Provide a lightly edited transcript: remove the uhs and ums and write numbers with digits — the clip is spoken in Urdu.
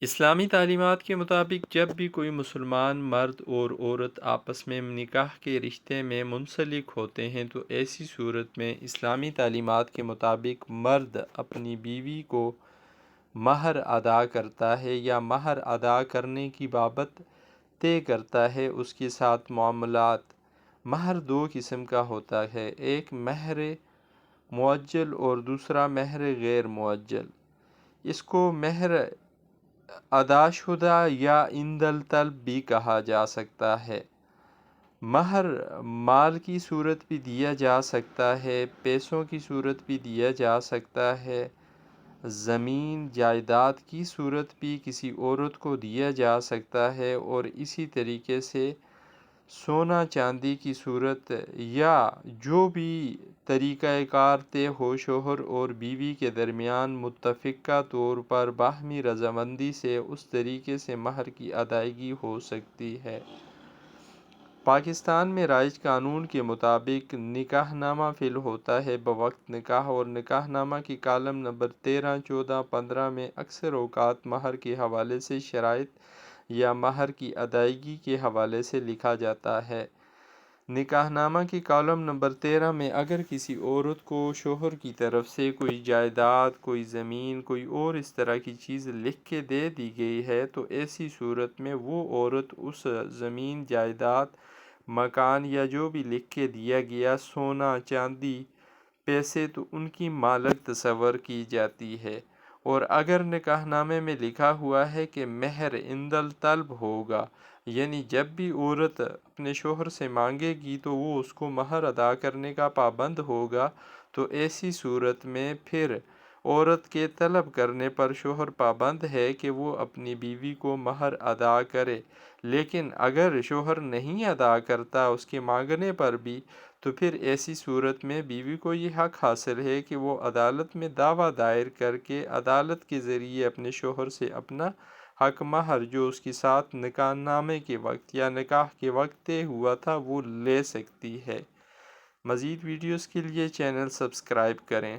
اسلامی تعلیمات کے مطابق جب بھی کوئی مسلمان مرد اور عورت آپس میں نکاح کے رشتے میں منسلک ہوتے ہیں تو ایسی صورت میں اسلامی تعلیمات کے مطابق مرد اپنی بیوی کو مہر ادا کرتا ہے یا مہر ادا کرنے کی بابت طے کرتا ہے اس کے ساتھ معاملات۔ مہر دو قسم کا ہوتا ہے، ایک مہر معجل اور دوسرا مہر غیر معجل۔ اس کو مہر ادا شدہ یا عند الطلب بھی کہا جا سکتا ہے۔ مہر مال کی صورت بھی دیا جا سکتا ہے، پیسوں کی صورت بھی دیا جا سکتا ہے، زمین جائیداد کی صورت بھی کسی عورت کو دیا جا سکتا ہے، اور اسی طریقے سے سونا چاندی کی صورت یا جو بھی طریقہ کار طے ہو شوہر اور بیوی کے درمیان متفقہ طور پر باہمی رضامندی سے اس طریقے سے مہر کی ادائیگی ہو سکتی ہے۔ پاکستان میں رائج قانون کے مطابق نکاح نامہ فی ہوتا ہے بوقت نکاح، اور نکاح نامہ کی کالم نمبر 13، 14، 15 میں اکثر اوقات مہر کے حوالے سے شرائط یا مہر کی ادائیگی کے حوالے سے لکھا جاتا ہے۔ نکاح نامہ کی کالم نمبر 13 میں اگر کسی عورت کو شوہر کی طرف سے کوئی جائیداد، کوئی زمین، کوئی اور اس طرح کی چیز لکھ کے دے دی گئی ہے تو ایسی صورت میں وہ عورت اس زمین، جائیداد، مکان یا جو بھی لکھ کے دیا گیا سونا، چاندی، پیسے تو ان کی مالک تصور کی جاتی ہے۔ اور اگر نکاح نامے میں لکھا ہوا ہے کہ مہر عند الطلب ہوگا، یعنی جب بھی عورت اپنے شوہر سے مانگے گی تو وہ اس کو مہر ادا کرنے کا پابند ہوگا، تو ایسی صورت میں پھر عورت کے طلب کرنے پر شوہر پابند ہے کہ وہ اپنی بیوی کو مہر ادا کرے، لیکن اگر شوہر نہیں ادا کرتا اس کے مانگنے پر بھی، تو پھر ایسی صورت میں بیوی کو یہ حق حاصل ہے کہ وہ عدالت میں دعویٰ دائر کر کے عدالت کے ذریعے اپنے شوہر سے اپنا حق مہر جو اس کے ساتھ نکاح نامے کے وقت یا نکاح کے وقت طے ہوا تھا وہ لے سکتی ہے۔ مزید ویڈیوز کے لیے چینل سبسکرائب کریں۔